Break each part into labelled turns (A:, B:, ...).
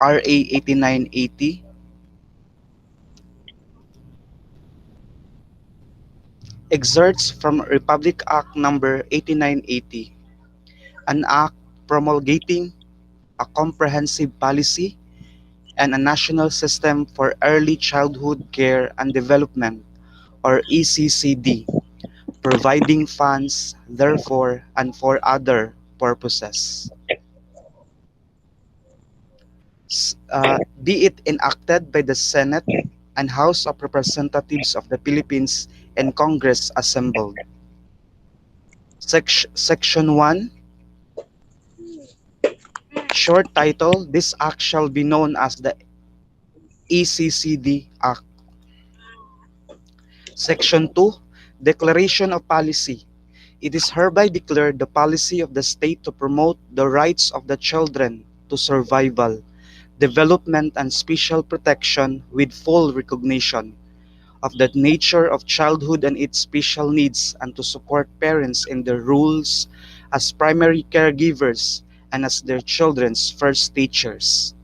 A: RA 8980, excerpts from Republic Act number 8980, an act promulgating a comprehensive policy and a national system for early childhood care and development, or ECCD, providing funds therefore and for other purposes. Be it enacted by the Senate and House of Representatives of the Philippines and Congress assembled. Section 1, short title, this act shall be known as the ECCD Act. Section 2, declaration of policy. It is hereby declared the policy of the state to promote the rights of the children to survival, development, and special protection with full recognition of the nature of childhood and its special needs, and to support parents in their roles as primary caregivers and as their children's first teachers.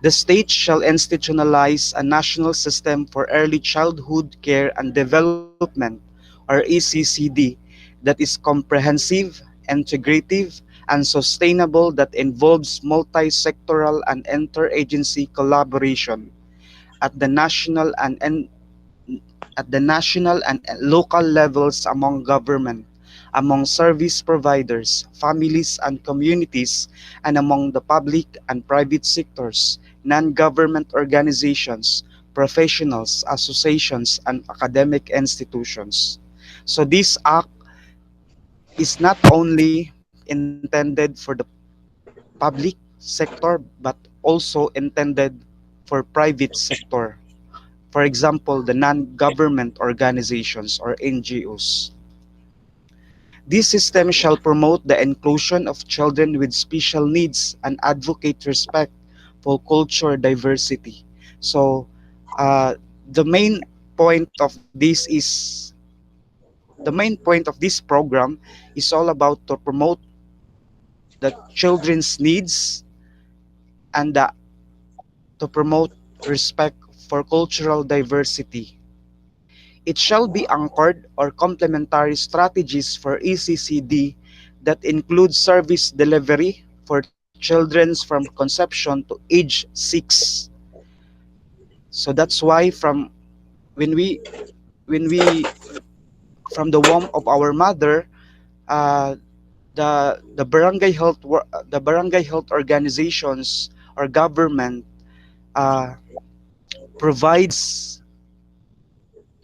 A: The state shall institutionalize a national system for early childhood care and development, or ECCD, that is comprehensive, integrative, and sustainable, that involves multi-sectoral and interagency collaboration at the national and local levels, among government, among service providers, families and communities, and among the public and private sectors, non-government organizations, professionals, associations, and academic institutions. So this act is not only intended for the public sector but also intended for private sector. For example, the non-government organizations or NGOs. This system shall promote the inclusion of children with special needs and advocate respect for culture diversity. So, the point of this is the main point of this program is all about to promote the children's needs and to promote respect for cultural diversity. It shall be anchored or complementary strategies for ECCD that include service delivery for children from conception to age 6. So that's why when we when we from the womb of our mother, uh, the barangay health organizations or government uh, provides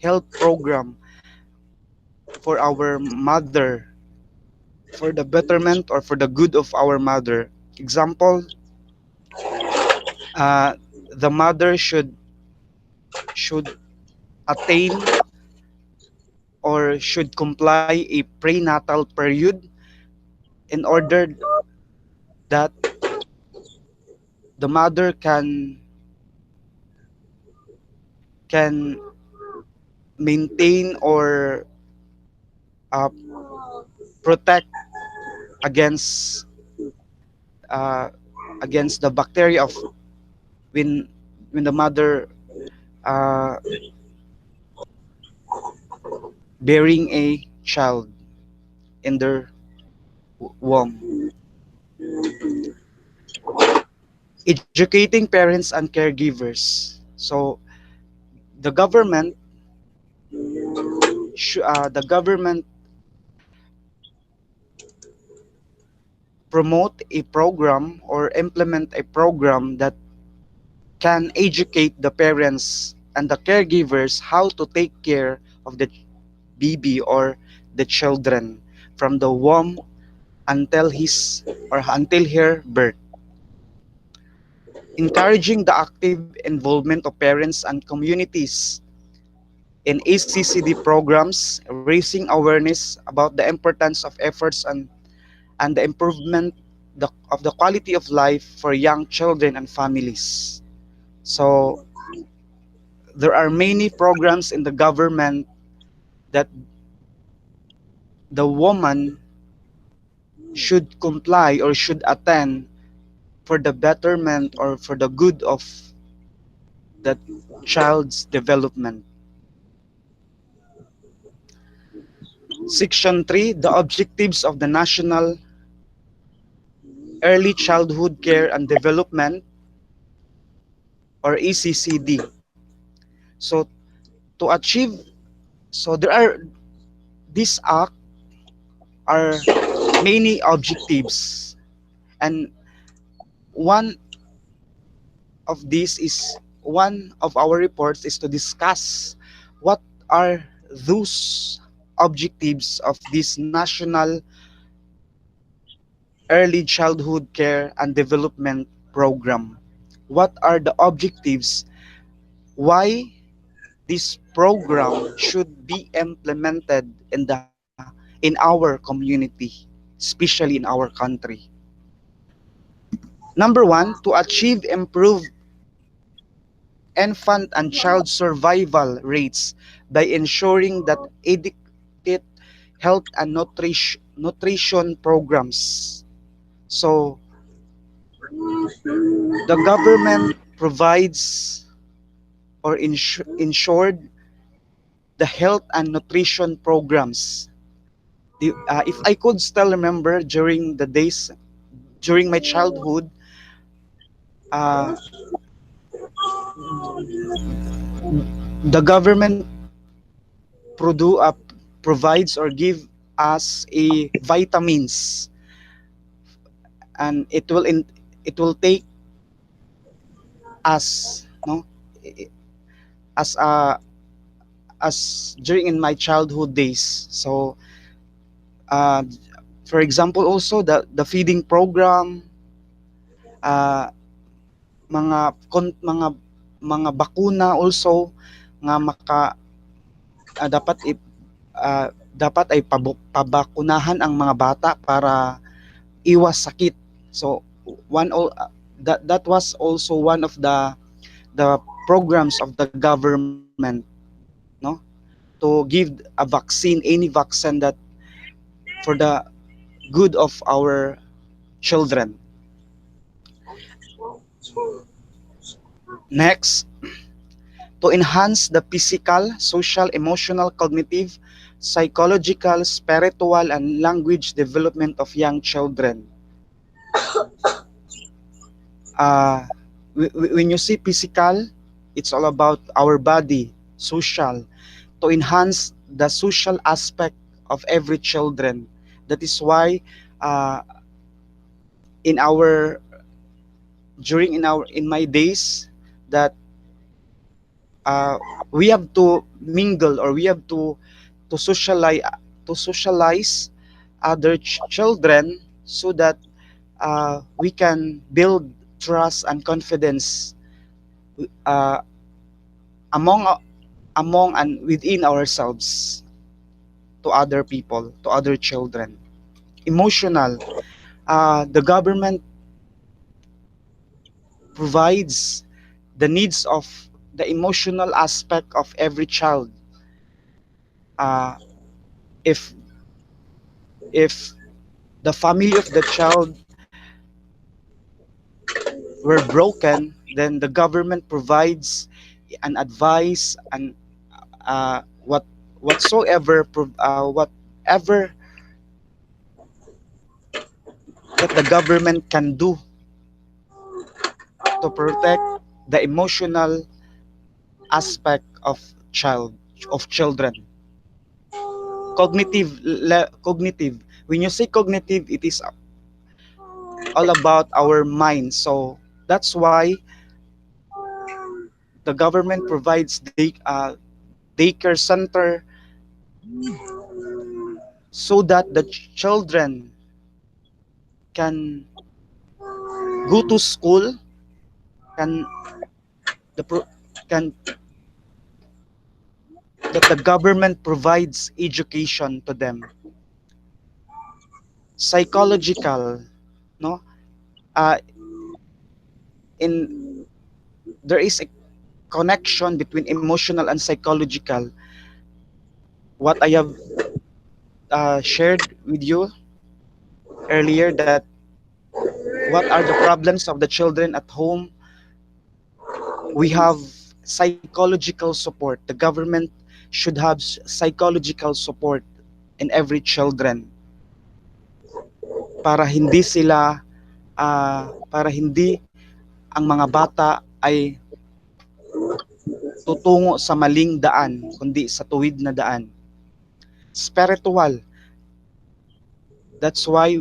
A: health program for our mother, for the betterment or for the good of our mother. Example, uh, the mother should attain or should comply a prenatal period in order that the mother can maintain or uh, protect against uh, against the bacteria of when when the mother uh, bearing a child in their womb. Educating parents and caregivers. So the government promote a program or implement a program that can educate the parents and the caregivers how to take care of the baby or the children from the womb until his or until her birth. Encouraging the active involvement of parents and communities in ACCD programs, raising awareness about the importance of efforts and the improvement of the quality of life for young children and families. So there are many programs in the government that the woman should comply or should attend for the betterment or for the good of the child's development. Section 3, the objectives of the National Early Childhood Care and Development or ECCD. So to achieve, so there are, this act are many objectives, and one of these is, one of our reports is to discuss what are those objectives of this National Early Childhood Care and Development Program. What are the objectives? Why this program should be implemented in our community, especially in our country. Number one, to achieve improved infant and child survival rates by ensuring that adequate health and nutrition programs. So the government provides or ensured the health and nutrition programs. If I could still remember during the days during my childhood, uh, the government provides or give us a vitamins, and it will take us, no, as during in my childhood days. So uh, for example, also the feeding program, uh, mga bakuna also nga dapat dapat ay pabakunahan ang mga bata para iwas sakit. So that was also one of the programs of the government, no, to give a vaccine, any vaccine that for the good of our children. Next, to enhance the physical, social, emotional, cognitive, psychological, spiritual, and language development of young children. Uh, when you see physical, it's all about our body. Social, to enhance the social aspect of every children. That is why uh, in our in my days that uh, we have to mingle, or we have to socialize other children, so that we can build trust and confidence uh, among among and within ourselves to other people, to other children. Emotional, the government provides the needs of the emotional aspect of every child. Uh, if if the family of the child were broken, then the government provides an advice and whatever that the government can do to protect the emotional aspect of child of children. Cognitive, when you say cognitive, it is all about our mind. So that's why the government provides daycare center, so that the children can go to school, can the can that the government provides education to them. Psychological, no, uh, in there is a connection between emotional and psychological. What I have shared with you earlier, that what are the problems of the children at home? We have psychological support. The government should have psychological support in every children para hindi sila para hindi ang mga bata ay tutungo sa maling daan kundi sa tuwid na daan. Spiritual. That's why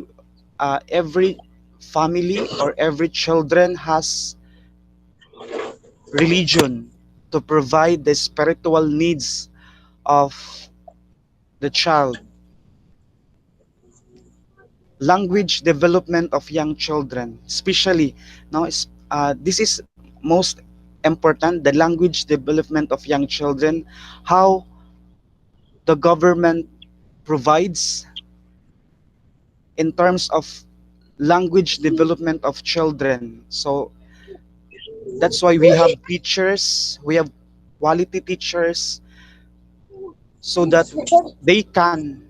A: every family or every children has religion to provide the spiritual needs of the child. Language development of young children, especially, no, this is most important, the language development of young children, how the government provides in terms of language development of children. So that's why we have teachers, we have quality teachers, so that they can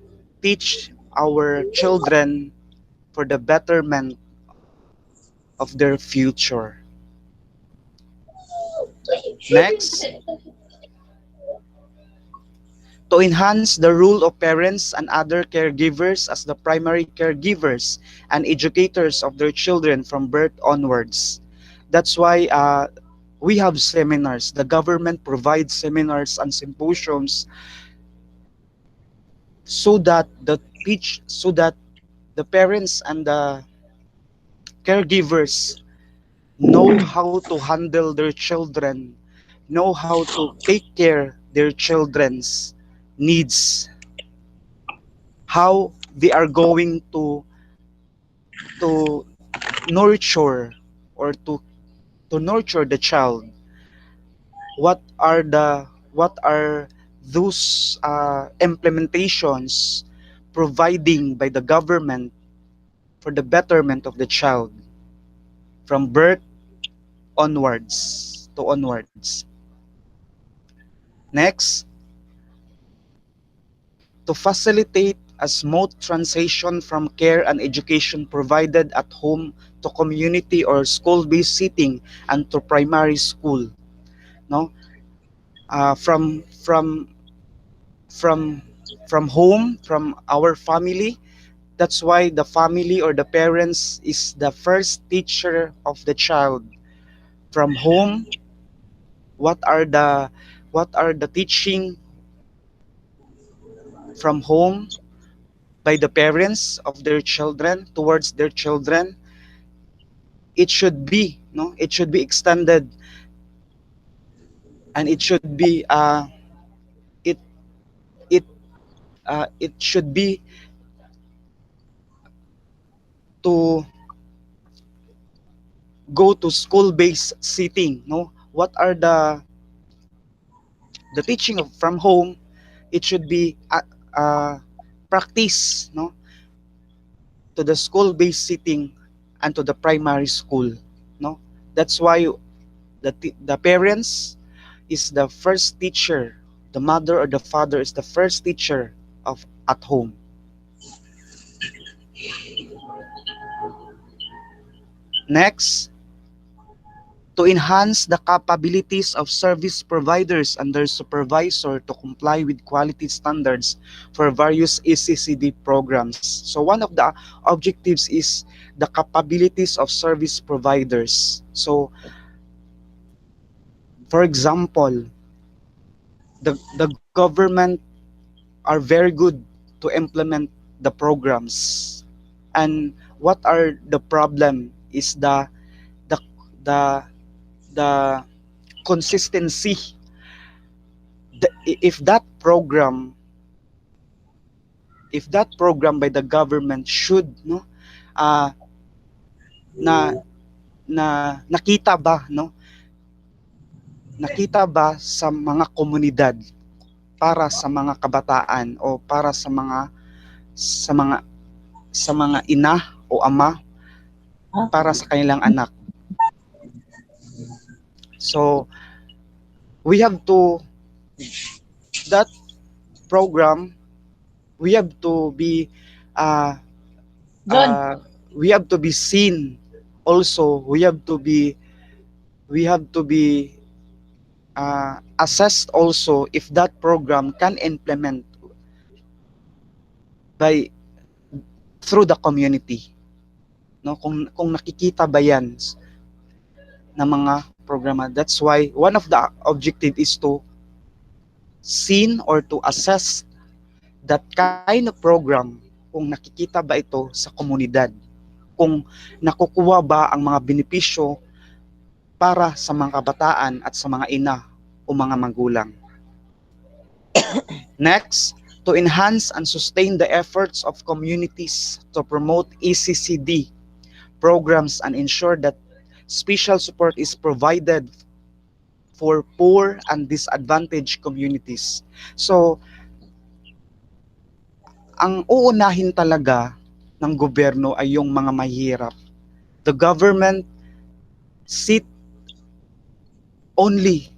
A: teach our children for the betterment of their future. Next, to enhance the role of parents and other caregivers as the primary caregivers and educators of their children from birth onwards. That's why we have seminars. The government provides seminars and symposiums so that the parents and the caregivers know how to handle their children, know how to take care their children's needs, how they are going to nurture or to nurture the child. What are those implementations providing by the government for the betterment of the child from birth onwards. Next, to facilitate a smooth transition from care and education provided at home to community or school-based setting and to primary school. No, from from from home, from our family. That's why the family or the parents is the first teacher of the child. From home, what are the teaching from home by the parents of their children towards their children? It should be extended, and it should be it it it should be to go to school based setting. No, what are the teaching from home? It should be practice, no, to the school based setting and to the primary school. No, that's why the parents is the first teacher, the mother or the father is the first teacher of at home. Next, to enhance the capabilities of service providers and their supervisor to comply with quality standards for various ACCD programs. So one of the objectives is the capabilities of service providers. So for example, the government are very good to implement the programs. And what are the problem is the the the consistency. If that program by the government should, no, uh, na nakita ba, no, nakita ba sa mga komunidad, para sa mga kabataan o para sa mga sa mga ina o ama para sa kanilang anak. So we have to that program, we have to be uh,
B: John,
A: we have to be seen Also, we have to be assessed also if that program can implement by through the community, no, kung nakikita ba yan ng mga programa. That's why one of the objective is to seen or to assess that kind of program, kung nakikita ba ito sa komunidad, kung nakukuha ba ang mga benepisyo para sa mga kabataan at sa mga ina o mga magulang. Next, to enhance and sustain the efforts of communities to promote ECCD programs and ensure that special support is provided for poor and disadvantaged communities. So, ang uunahin talaga ng gobyerno ay yung mga mahihirap. The government sit only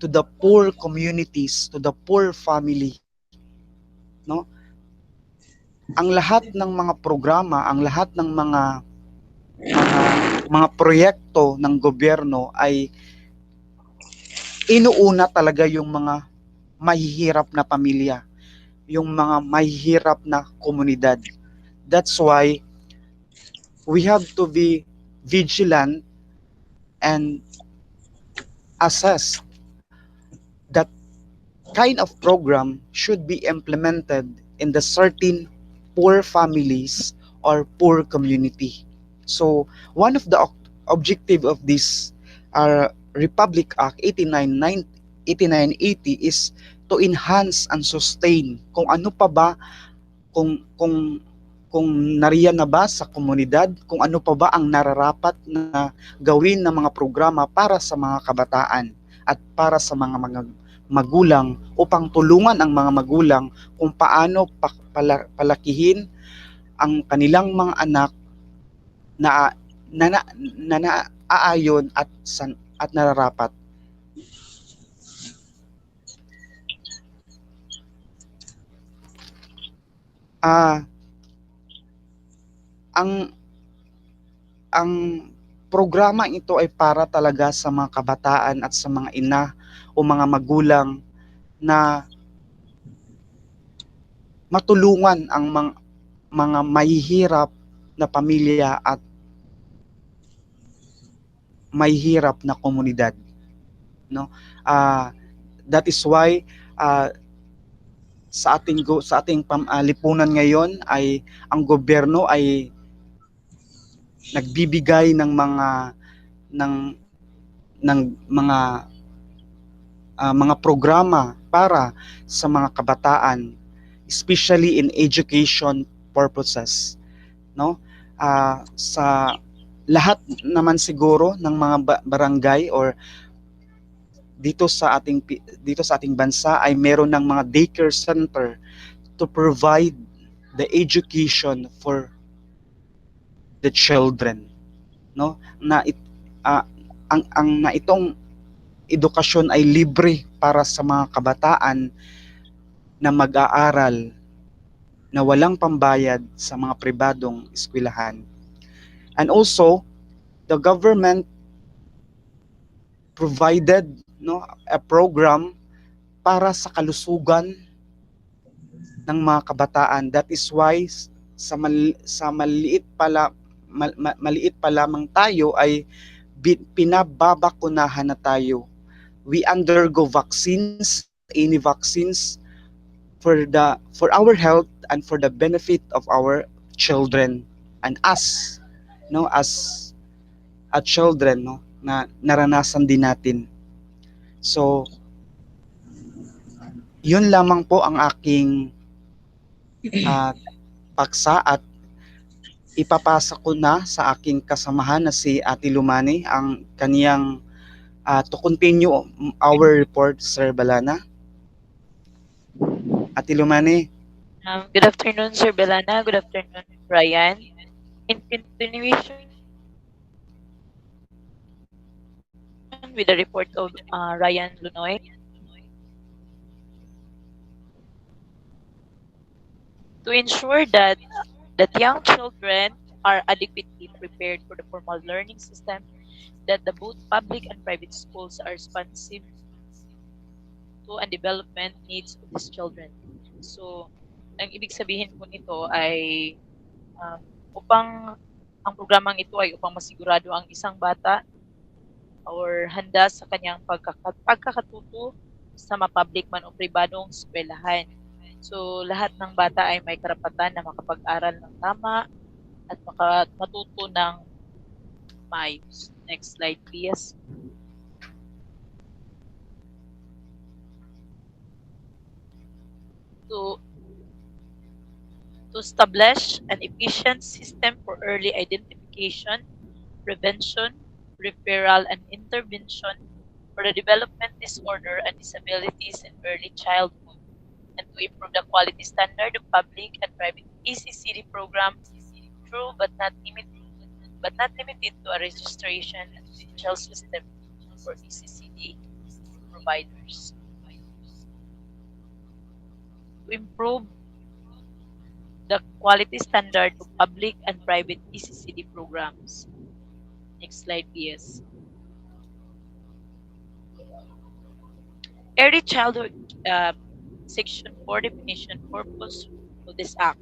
A: to the poor communities, to the poor family, no? Ang lahat ng mga programa, ang lahat ng mga mga proyekto ng gobyerno ay inuuna talaga yung mga mahihirap na pamilya, yung mga mahihirap na komunidad. That's why we have to be vigilant and assess that kind of program should be implemented in the certain poor families or poor community. So one of the objective of this Republic Act 8980 is to enhance and sustain kung ano pa ba, kung nariyan na ba sa komunidad, kung ano pa ba ang nararapat na gawin ng mga programa para sa mga kabataan at para sa mga magulang upang tulungan ang mga magulang kung paano palakihin ang kanilang mga anak na naaayon at nararapat. Ah, ang ang programa ito ay para talaga sa mga kabataan at sa mga ina o mga magulang na matulungan ang mga mahihirap na pamilya at mahihirap na komunidad, no? That is why uh, sa ating lipunan ngayon ay ang gobyerno ay nagbibigay ng ng mga programa para sa mga kabataan, especially in education purposes, no? Sa lahat naman siguro ng mga barangay or dito sa ating bansa ay meron ng mga daycare center to provide the education for the children, no, na uh, ang na itong edukasyon ay libre para sa mga kabataan na mag-aaral na walang pambayad sa mga pribadong eskwelahan. And also, the government provided, no, a program para sa kalusugan ng mga kabataan. That is why sa maliit pa lamang tayo ay pinababakunahan na tayo. We undergo vaccines, any vaccines for our health and for the benefit of our children and us, no, as a children, no, na naranasan din natin. So yun lamang po ang aking paksa at ipapasa ko na sa aking kasamahan na si Ate Lumani ang kaniyang to continue our report, Sir Balana. Ate Lumani.
B: Good afternoon, Sir Belana. Good afternoon, Ryan. In continuation with the report of Ryan Lunoy, to ensure that young children are adequately prepared for the formal learning system that the both public and private schools are responsive to and development needs of these children. So, ang ibig sabihin po nito ay um, upang ang programang ito ay upang masigurado ang isang bata or handa sa kanyang pagkakatuto sa mapublic man o pribadong eskwelahan. So, lahat ng bata ay may karapatan na makapag-aral ng tama at matuto ng maayos. Next slide, please. To, to establish an efficient system for early identification, prevention, referral, and intervention for the development disorder and disabilities in early childhood, and to improve the quality standard of public and private ECCD programs through but not limited to a registration and credential system for ECCD providers. To improve the quality standard of public and private ECCD programs. Next slide, please. Early childhood, section 4 definition purpose of this act.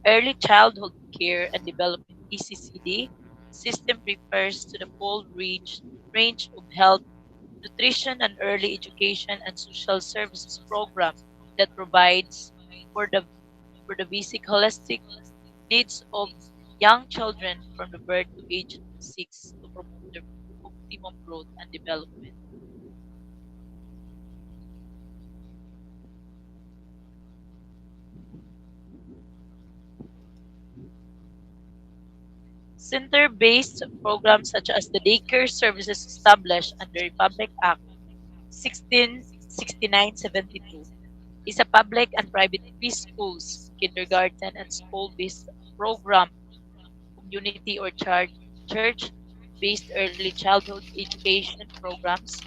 B: Early childhood care and development ECCD system refers to the full range of health, nutrition, and early education and social services program that provides for the for the basic holistic needs of young children from the birth to age 6 to promote their optimum growth and development. Center-based programs such as the daycare services established under Republic Act 1669-72 is a public and private preschools, kindergarten, and school-based program, community or church-based early childhood education programs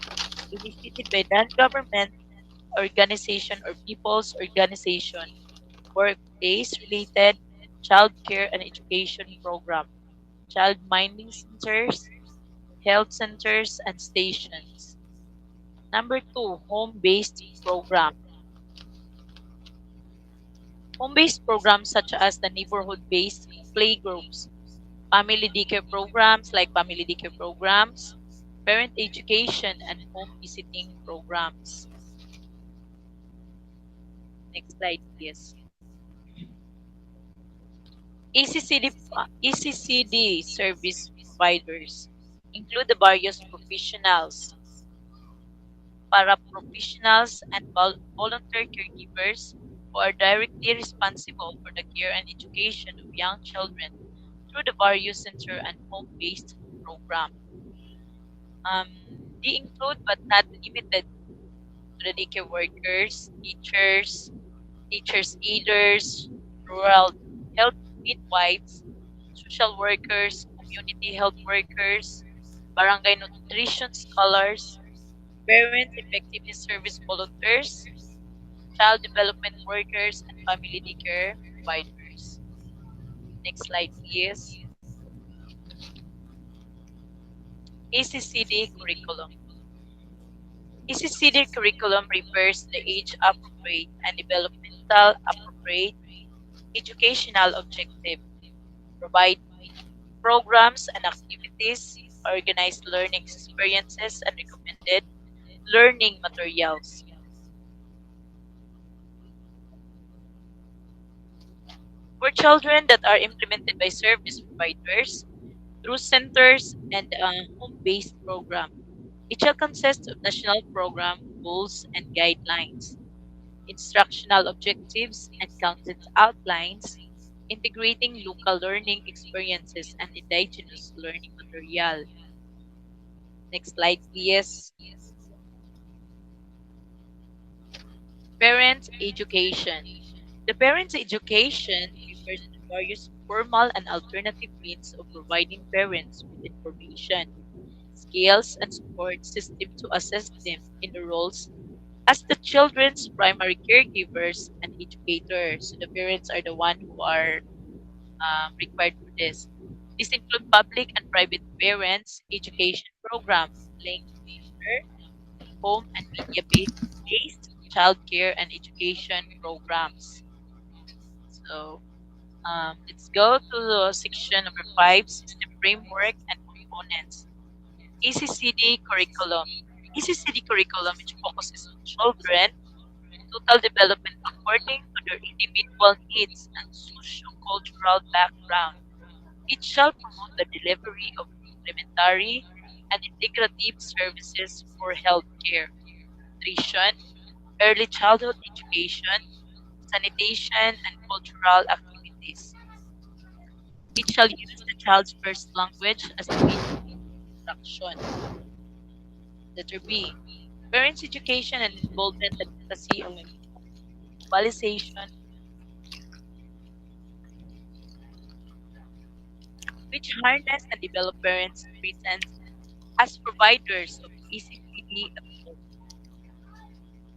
B: initiated by non-government organization or people's organization, workplace-related child care and education program, child minding centers, health centers, and stations. Number two, home-based program. Home-based programs such as the neighborhood-based playgroups, family daycare programs like family daycare programs, parent education, and home visiting programs. Next slide, please. ECCD service providers include the various professionals, paraprofessionals, and volunteer caregivers who are directly responsible for the care and education of young children through the various center and home-based program. Um, they include but not limited to the daycare workers, teachers aiders, rural health midwives, social workers, community health workers, barangay nutrition scholars, parent effectiveness service volunteers, child development workers, and family daycare providers. Next slide, please. ACCD curriculum. ACCD curriculum refers to the age appropriate and developmental appropriate educational objective, provide programs and activities, organize learning experiences, and recommended learning materials. For children that are implemented by service providers through centers and a home-based program. It shall consist of national program, goals, and guidelines, instructional objectives, and content outlines, integrating local learning experiences and indigenous learning material. Next slide, please. Parents' education. The parents' education refers to various formal and alternative means of providing parents with information, skills, and support system to assist them in the roles as the children's primary caregivers and educators. So the parents are the one who are required for this. These include public and private parents, education programs linked to gender, home and media based childcare and education programs. So let's go to the section number 5, system framework and components. ECCD curriculum. ECCD curriculum, which focuses on children total development according to their individual needs and socio-cultural background. It shall promote the delivery of complementary and integrative services for healthcare, nutrition, early childhood education, sanitation, and cultural activities. It shall use the child's first language as a medium of instruction. Letter B. Parents' education and involvement advocacy of globalization, which harness and develop parents' presence as providers of ECPD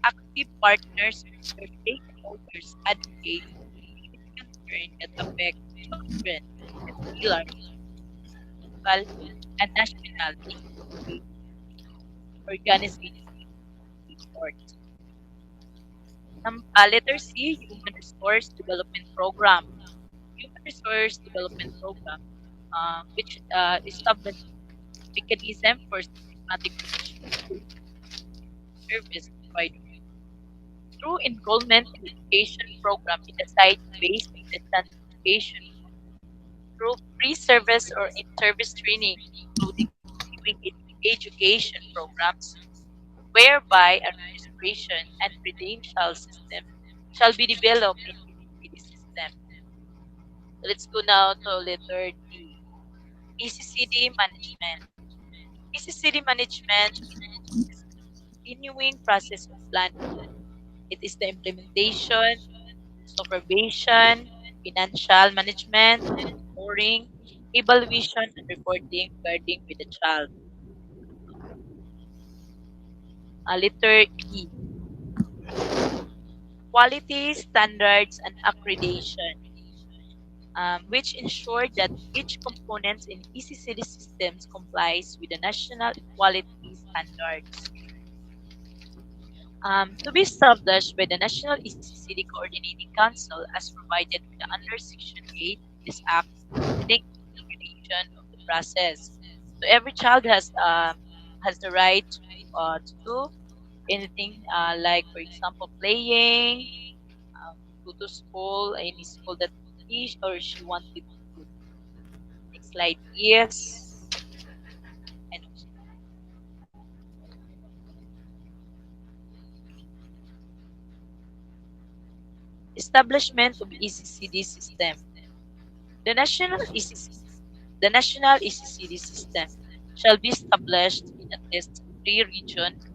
B: active partners where stakeholders advocate significant concerns that affect children as pillars of local and national ECPD organization support. Letter C, Human Resource Development Program. Human Resource Development Program, which established mechanism for systematic provision of service providers through enrollment in education program in the site-based distance education, through pre-service or in-service training, including continuing education programs, whereby a registration and credential system shall be developed in the system. So let's go now to letter D. ECCD management. ECCD management is a continuing process of planning. It is the implementation, supervision, financial management, monitoring, evaluation, and reporting regarding with the child. Letter E. Quality standards and accreditation, which ensure that each component in ECCD systems complies with the national quality standards. To be established by the National ECCD Coordinating Council as provided with the under Section 8 of this Act, linked to the creation of the process. So every child has the right to do anything like, for example, playing, go to school, any school that he or she wanted to go. Next slide, yes. And also establishment of ECCD system. The national ECCD, the national ECCD system shall be established in at least 3 regions.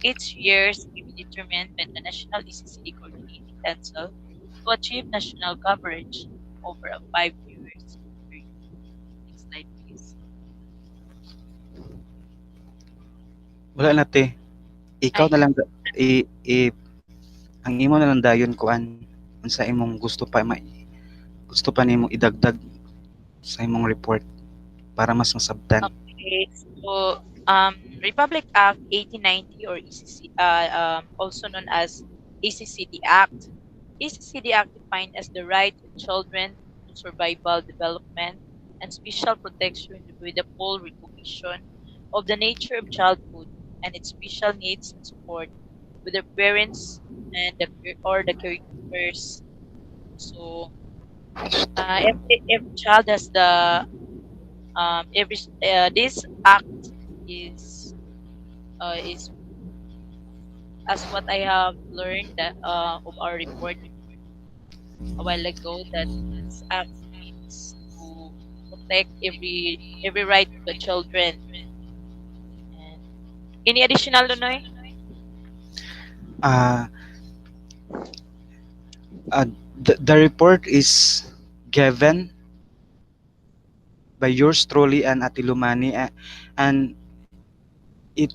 B: Each year to be determined by the National ECCD Coordinating Council to achieve national coverage over a 5 years period. Next slide, please.
A: Wala na te. Ikaw
B: Ay,
A: na lang ang imo na lang dayon kuan unsa imong gusto pa nimong idagdag sa imong report para mas masabtan.
B: okay. So, Republic Act 1890 or ECC, also known as ECCD Act. ECCD Act defined as the right of children to survival, development, and special protection with the full recognition of the nature of childhood and its special needs and support with their parents and or the caregivers. So, every child has the every this act is is as what I have learned that of our report a while ago that this act is to protect every right of the children. And any additional, Lunoy?
A: Uh, uh, the report is given by yours truly and Atilumani, and it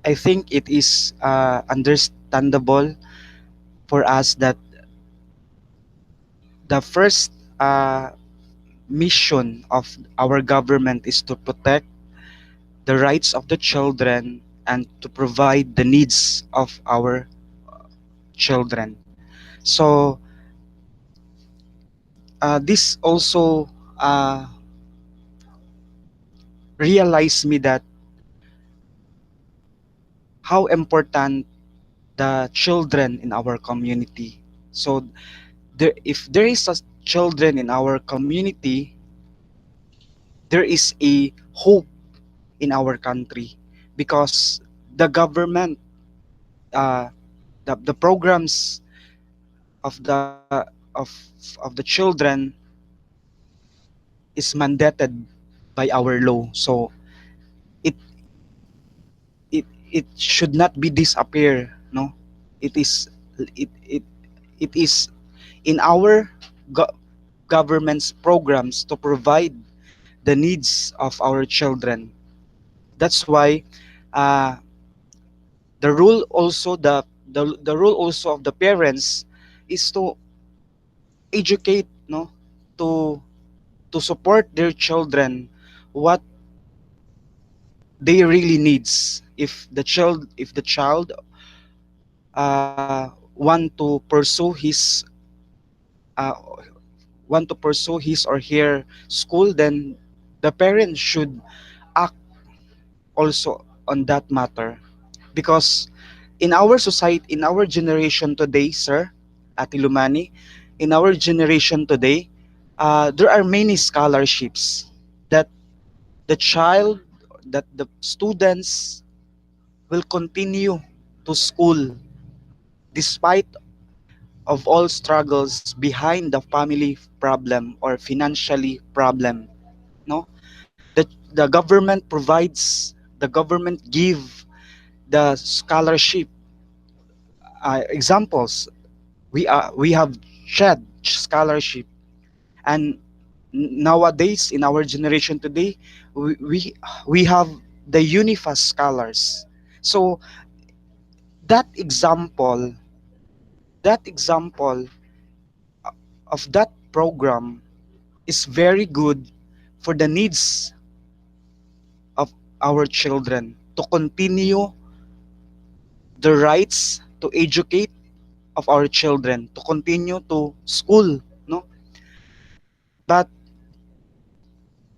A: I think it is understandable for us that the first uh, mission of our government is to protect the rights of the children and to provide the needs of our children. So this also uh, realized me that how important the children in our community. So if there is a children in our community, there is a hope in our country because the government, uh, the programs of the children is mandated by our law. So it it should not be disappear. No, it is it it is in our go- government's programs to provide the needs of our children. That's why uh, the rule also the rule also of the parents is to educate, no, to to support their children what they really needs. If the child uh, want to pursue his or her school, then the parents should act also on that matter. Because in our society, in our generation today, sir, Ate Lumani, in our generation today, there are many scholarships that the child, that the students will continue to school despite of all struggles behind the family problem or financially problem. No, the government provides, the government give the scholarship. Examples, we have shed scholarship, and nowadays in our generation today, we we, we have the Unifas scholars. So that example, that example of that program is very good for the needs of our children to continue the rights to educate of our children to continue to school, no. But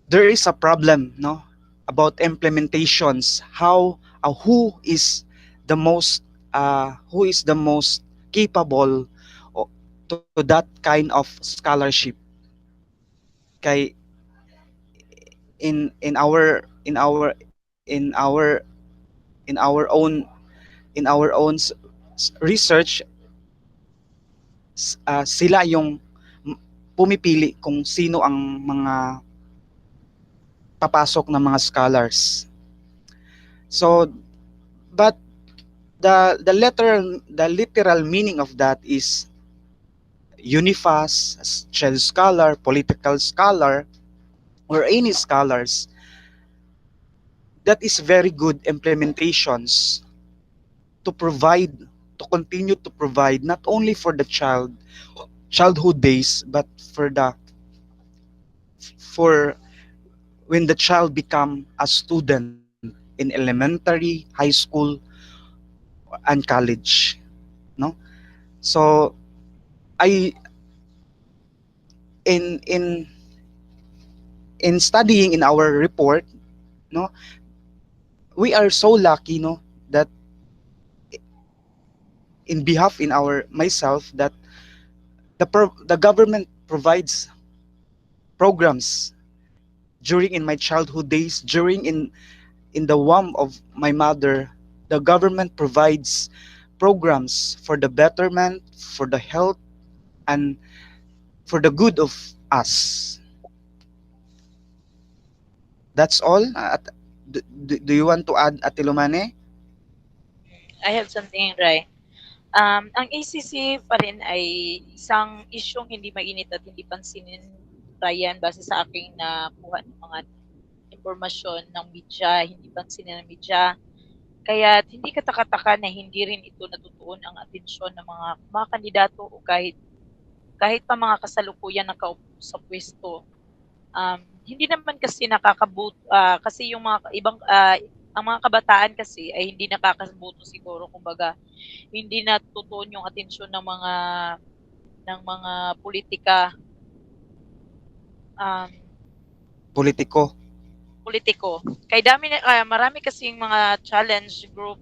A: there is a problem, no, about implementations, how who is the most capable to that kind of scholarship. Kay in our research, sila yung pumipili kung sino ang mga papasok ng mga scholars. So, but the literal meaning of that is Unifas, child scholar, political scholar, or any scholars. That is very good implementations to provide, to continue to provide not only for the childhood days, but for when the child become a student in elementary, high school, and college, no. So I in in studying in our report, no, we are so lucky, no, that in behalf in our myself that the government provides programs during in my childhood days, during in the womb of my mother. The government provides programs for the betterment, for the health, and for the good of us. That's all. Do you want to add, Atilumane?
B: I have something, right? Ang ACC pa rin ay isang isyung hindi mainit at hindi pansinin, Ryan, base sa aking nakuha ng mga impormasyon ng media, hindi pansinin ng media. Kaya hindi katakataka na hindi rin ito natutuon ang atensyon ng mga kandidato o kahit pa mga kasalukuyan nakaupo sa pwesto. Hindi naman kasi kasi yung mga ibang ang mga kabataan kasi ay hindi nakakabuto siguro, kumbaga hindi natutuon yung atensyon ng mga politika, um,
A: Politiko.
B: politiko. Marami kasing mga challenge group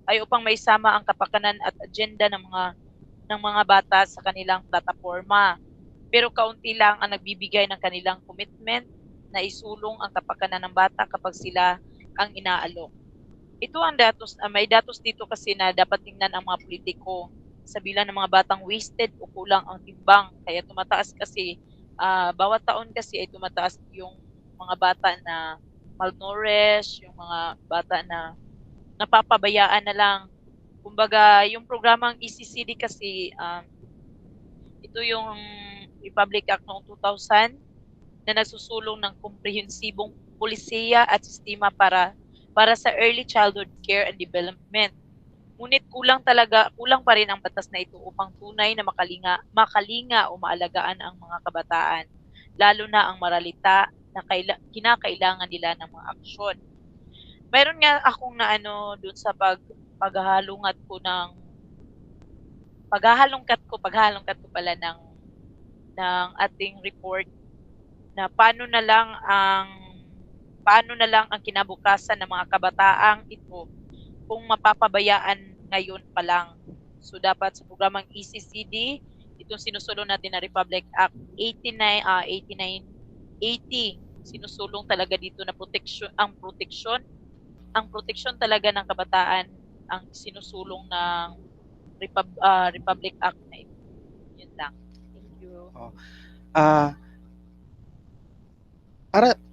B: ay upang maisama ang kapakanan at agenda ng mga bata sa kanilang plataporma. Pero kaunti lang ang nagbibigay ng kanilang commitment na isulong ang kapakanan ng bata kapag sila ang inaalok. Ito ang may datos dito kasi na dapat tingnan ang mga politiko sa bilang ng mga batang wasted o kulang ang timbang. Kaya tumataas kasi, bawat taon kasi ay tumataas yung mga bata na malnourished, yung mga bata na napapabayaan na lang. Kumbaga, yung programang ECCD kasi, ito yung Republic Act noong 2000 na nagsusulong ng komprehensibong pulisiya at sistema para sa early childhood care and development. Ngunit kulang pa rin ang batas na ito upang tunay na makalinga o maalagaan ang mga kabataan, lalo na ang maralita na kinakailangan nila ng mga aksyon. Mayroon nga akong naano doon sa paghahalongkat ko pala ng ating report na paano na lang ang kinabukasan ng mga kabataang ito kung mapapabayaan ngayon pa lang. So dapat sa programang ECCD, itong sinusulong natin na Republic Act 8980, sinusulong talaga dito na proteksyon talaga ng kabataan ang sinusulong ng Republic Act na ito. Yun lang. Thank you.
A: Ah,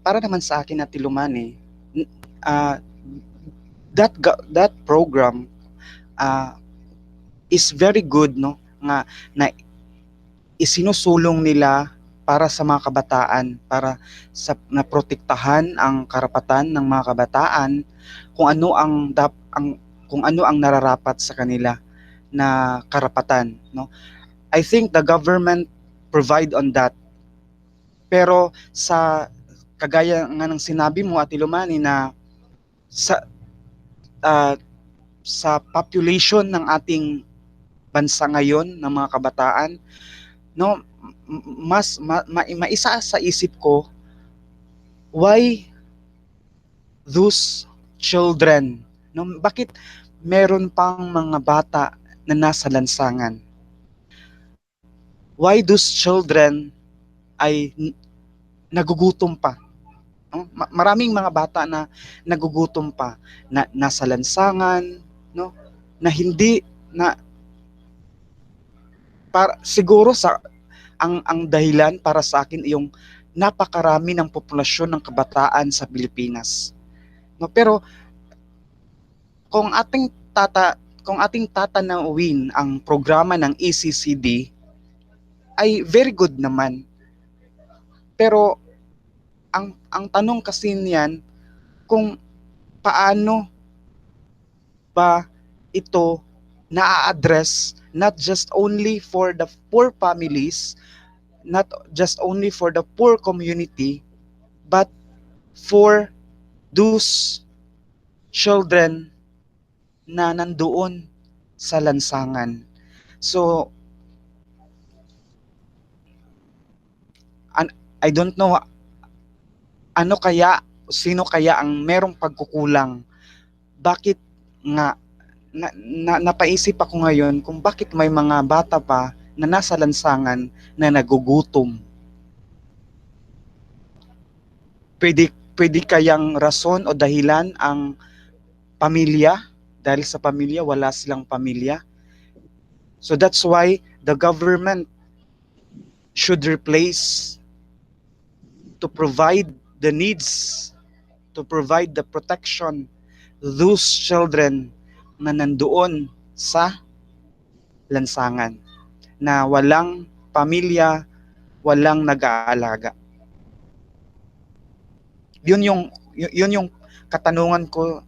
A: para naman sa akin na Tilumani, ah, that program is very good, no, nga na isinusulong nila para sa mga kabataan, para sa naprotektahan ang karapatan ng mga kabataan kung ano kung ano ang nararapat sa kanila na karapatan, no. I think the government provide on that. Pero kagaya nga ng sinabi mo, Ate Lumani, na sa ah, sa population ng ating bansa ngayon ng mga kabataan, no, maisa sa isip ko, why those children, no, bakit meron pang mga bata na nasa lansangan, why those children ay nagugutom pa, no? Maraming mga bata na nagugutom pa, na nasa lansangan, no, na hindi na para siguro ang dahilan para sa akin yung napakarami ng populasyon ng kabataan sa Pilipinas, no. Pero kung ating tatanawin ang programa ng ECCD, ay very good naman. Pero ang tanong kasi niyan, kung paano ba ito na-address not just only for the poor families, not just only for the poor community, but for those children na nandoon sa lansangan. So, I don't know sino kaya ang merong pagkukulang. Bakit nga napaisip ako ngayon kung bakit may mga bata pa na nasa lansangan na nagugutom. Pwede kayang rason o dahilan ang pamilya, dahil sa pamilya, wala silang pamilya. So that's why the government should replace to provide the needs, to provide the protection those children na nandoon sa lansangan, na walang pamilya, walang nag-aalaga. Yun yung katanungan ko,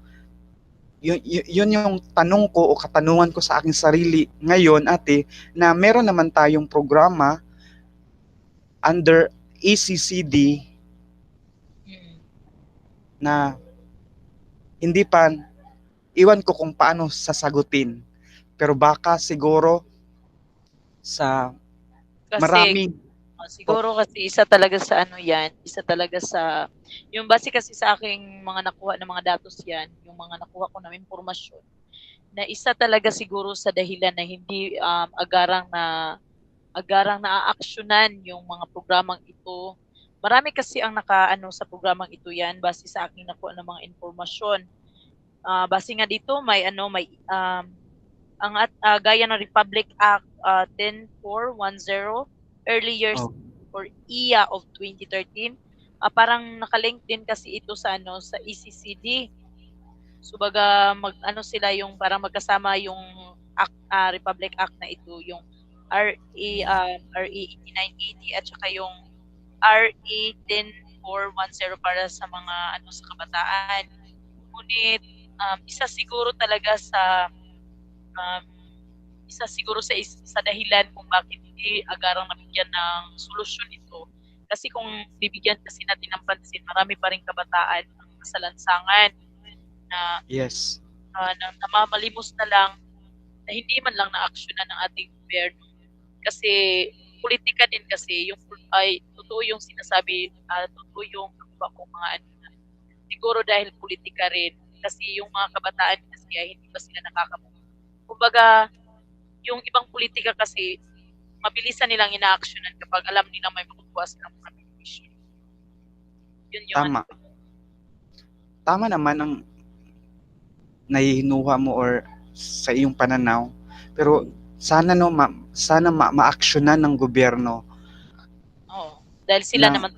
A: yun yung tanong ko o katanungan ko sa aking sarili ngayon, ate, na meron naman tayong programa under ECCD
B: Mm.
A: na hindi pa, iwan ko kung paano sasagutin. Pero baka siguro sa
B: Kasi
A: maraming po.
B: siguro kasi isa talaga sa ano 'yan, isa talaga sa yung base kasi sa aking mga nakuha na mga datos 'yan, yung mga nakuha ko na impormasyon, na isa talaga siguro sa dahilan na hindi, agarang naaaksiyunan yung mga programang ito. Marami kasi ang nakaano sa programang ito 'yan base sa aking nakuha ng mga impormasyon. Base nga dito may ano, may, gaya ng Republic Act 10410 early years
A: Oh,
B: or EA of 2013, parang nakalink din kasi ito sa ano sa ECCD. So baga mag-ano sila yung parang magkasama yung act, Republic Act na ito, yung RA 8980 at saka yung RA 10410 para sa mga ano sa kabataan. Ngunit isa siguro talaga sa um, isa siguro sa dahilan kung bakit hindi agarang nabigyan ng solusyon ito. Kasi kung bibigyan kasi natin ng pansin, marami pa ring kabataan ang nasa lansangan na,
A: yes.
B: na namamalimos na lang na hindi man lang naaksyonan ng ating gobyerno. Kasi politika din kasi yung ay totoo yung sinasabi, totoo yung nakuha ko mga ano, siguro dahil politika rin kasi yung mga kabataan kasi ay hindi pa sila nakakabuo. Kumbaga, yung ibang politika kasi mabilisan nilang inaaksyonan kapag alam nilang may makukuha silang mga benepisyo. Yun yung ano.
A: Tama. Tama naman ang nahihinuha mo or sa iyong pananaw. Pero sana no sana ma-actionan ng gobyerno
B: Oo. Dahil sila
A: na
B: naman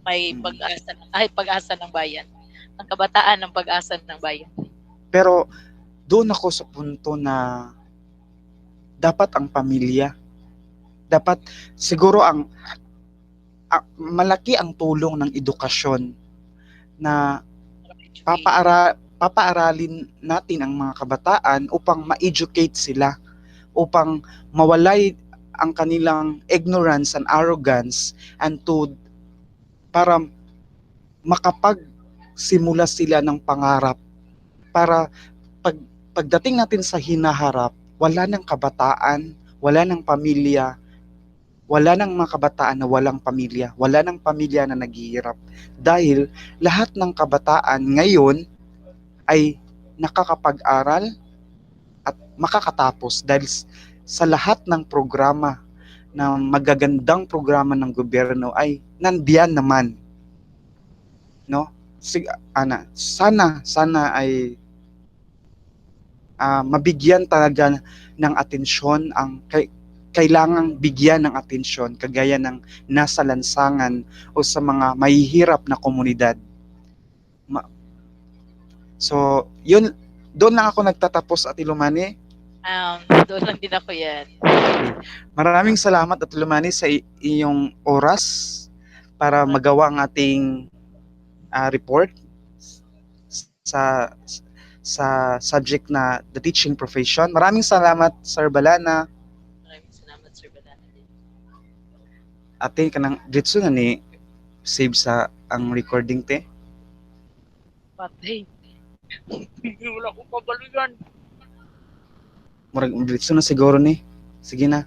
B: may
A: mm,
B: pag-asa, ay pag-asa ng bayan. Ang kabataan ng pag-asa ng bayan.
A: pero doon ako sa punto na dapat ang pamilya, dapat siguro malaki ang tulong ng edukasyon na
B: Para ma-educate.
A: papaaralin natin ang mga kabataan upang ma-educate sila, upang mawalay ang kanilang ignorance and arrogance and to para makapagsimula sila ng pangarap para pag, pagdating natin sa hinaharap, wala ng kabataan, wala ng pamilya, wala ng mga kabataan na walang pamilya, wala ng pamilya na naghihirap. Dahil lahat ng kabataan ngayon ay nakakapag-aral at makakatapos dahil sa lahat ng programa na magagandang programa ng gobyerno ay nandiyan naman, no? Sana ay mabigyan talaga ng atensyon ang kailangang bigyan ng atensyon kagaya ng nasa lansangan o sa mga mahihirap na komunidad. So, yun, doon lang ako nagtatapos at Ilumani.
B: Doon lang din ako yan.
A: Maraming salamat at Ilumani sa iyong oras para magawa ang ating report sa subject na the teaching profession. Maraming salamat, Sir Balana.
B: Maraming salamat, Sir Balana din.
A: Ate, kanang ditso na ni save sa ang recording te.
B: Patay. Wala akong pabalikan.
A: Murag ditso na siguro ni. Sige na.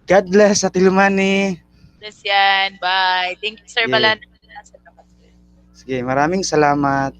A: God bless at Ilumani.
B: Bless yan. Bye. Thank you, Sir
A: Sige.
B: Balana. Salamat, sir.
A: Sige, maraming salamat.